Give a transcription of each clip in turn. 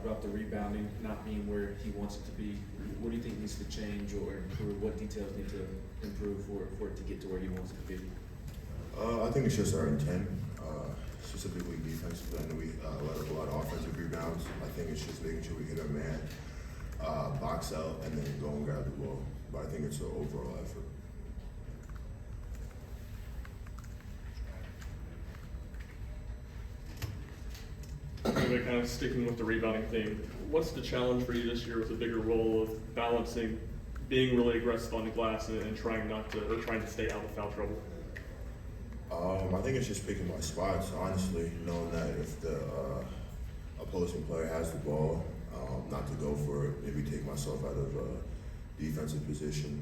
about the rebounding not being where he wants it to be. What do you think needs to change or improve? What details need to improve for it to get to where he wants it to be? I think it's just our intent, specifically defensively. I know we let up a lot of offensive rebounds. I think it's just making sure we hit our man, box out, and then go and grab the ball. But I think it's an overall effort. Kind of sticking with the rebounding theme, what's the challenge for you this year with the bigger role of balancing being really aggressive on the glass and trying to stay out of foul trouble? I think it's just picking my spots, honestly, knowing that if the opposing player has the ball, not to go for it, maybe take myself out of defensive position,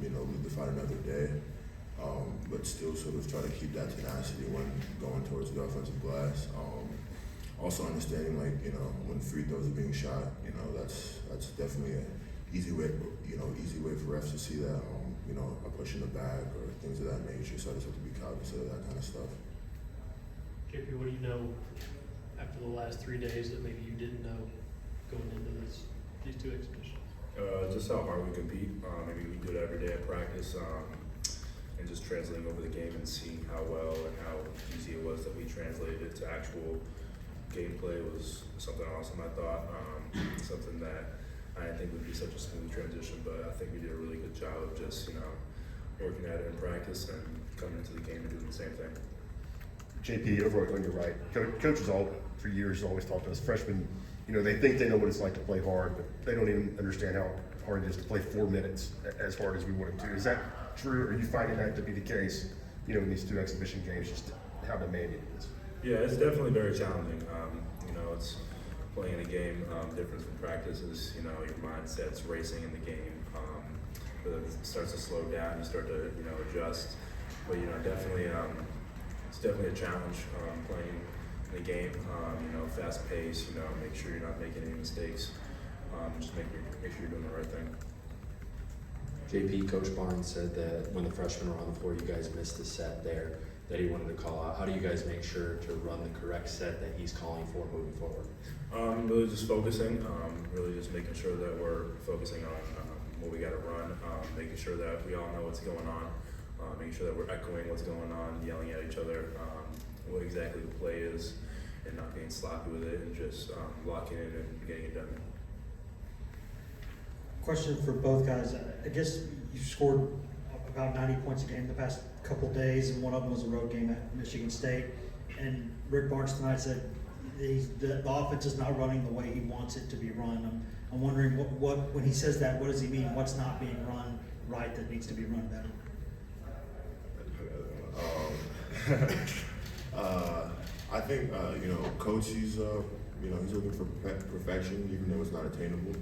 leave the fight another day, but still sort of try to keep that tenacity when going towards the offensive glass. Also understanding, when free throws are being shot, that's definitely an easy way for refs to see that, a push in the bag or things of that nature. So I just have to be cognizant of that kind of stuff. JP, what do you know after the last 3 days that maybe you didn't know going into these two exhibitions? Just how hard we compete. Maybe we do it every day at practice, and just translating over the game and seeing how well and how easy it was that we translated it to actual gameplay was something awesome. I thought something that I didn't think would be such a smooth transition, but I think we did a really good job of just working at it in practice and coming into the game and doing the same thing. JP, over on your right, coaches for years always talked to us freshmen. They think they know what it's like to play hard, but they don't even understand how hard it is to play 4 minutes as hard as we want them to. Is that true? Are you finding that to be the case? In these 2 exhibition games, just how demanding it is. Yeah, it's definitely very challenging. It's playing in a game. Difference from practice is, your mindset's racing in the game. It starts to slow down. You start to, adjust. But definitely, it's definitely a challenge playing in the game. Fast pace. Make sure you're not making any mistakes. Just make sure you're doing the right thing. JP, Coach Barnes said that when the freshmen were on the floor, you guys missed a set there that he wanted to call out. How do you guys make sure to run the correct set that he's calling for moving forward? Really just focusing, really just making sure that we're focusing on what we got to run, making sure that we all know what's going on, making sure that we're echoing what's going on, yelling at each other, what exactly the play is, and not being sloppy with it, and just locking in and getting it done. Question for both guys. I guess you scored about 90 points a game the past couple days, and one of them was a road game at Michigan State. And Rick Barnes tonight said the offense is not running the way he wants it to be run. I'm wondering what when he says that, what does he mean? What's not being run right that needs to be run better? I think Coach, he's looking for perfection, even though it's not attainable.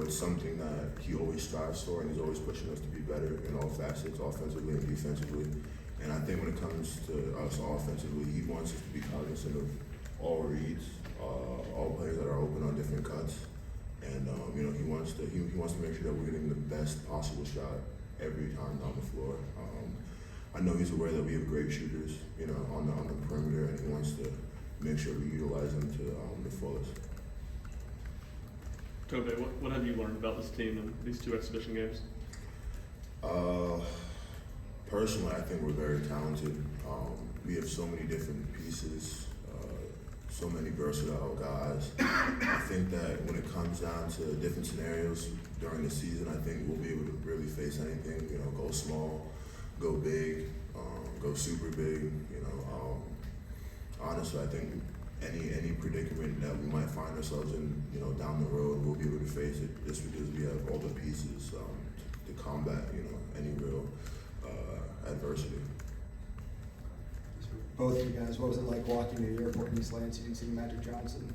It's something that he always strives for, and he's always pushing us to be better in all facets, offensively and defensively. And I think when it comes to us offensively, he wants us to be cognizant of all reads, all players that are open on different cuts, and he wants to make sure that we're getting the best possible shot every time down the floor. I know he's aware that we have great shooters, on the perimeter, and he wants to make sure we utilize them to the fullest. Tobe, what have you learned about this team in these 2 exhibition games? Personally, I think we're very talented. We have so many different pieces, so many versatile guys. I think that when it comes down to different scenarios during the season, I think we'll be able to really face anything. Go small, go big, go super big. Honestly, I think any predicament that we might find ourselves in, down the road, we'll be able to face it just because we have all the pieces to combat, any real adversity. Both of you guys, what was it like walking to the airport in East Lansing and seeing Magic Johnson?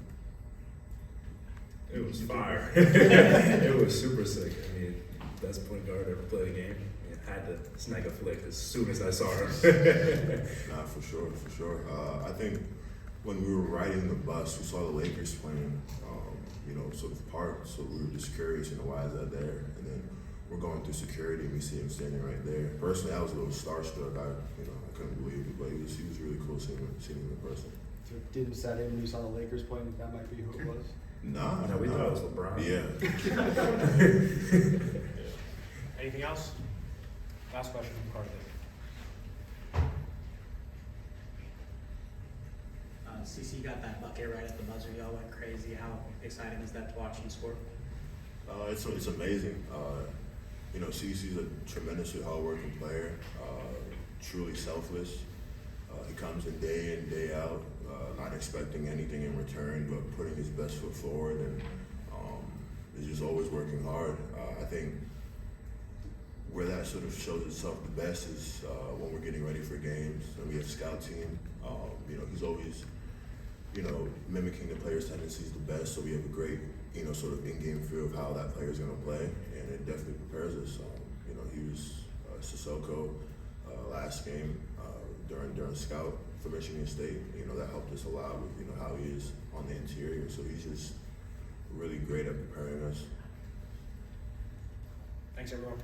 It was fire. It was super sick. Best point guard ever played a game. I had to snag a flick as soon as I saw her. Nah, for sure. I think when we were riding the bus, we saw the Lakers playing, sort of parked, so we were just curious, why is that there? And then we're going through security and we see him standing right there. Personally, I was a little starstruck. I couldn't believe it, but he was really cool seeing him in person. didn't set in when you saw the Lakers playing, that might be who it was? Nah, No, we nah. thought it was LeBron. Yeah. Anything else? Last question from Carter. CC got that bucket right at the buzzer. Y'all went crazy. How exciting is that to watch him score? It's amazing. You know, CeCe's a tremendously hardworking player, truly selfless. He comes in day out, not expecting anything in return, but putting his best foot forward, and is just always working hard. I think where that sort of shows itself the best is when we're getting ready for games and we have scout team. You know, he's always, you know, mimicking the player's tendencies the best, so we have a great, you know, sort of in-game feel of how that player's going to play, and it definitely prepares us. You know, he was Sissoko last game during scout for Michigan State. You know, that helped us a lot with, you know, how he is on the interior, so he's just really great at preparing us. Thanks, everyone.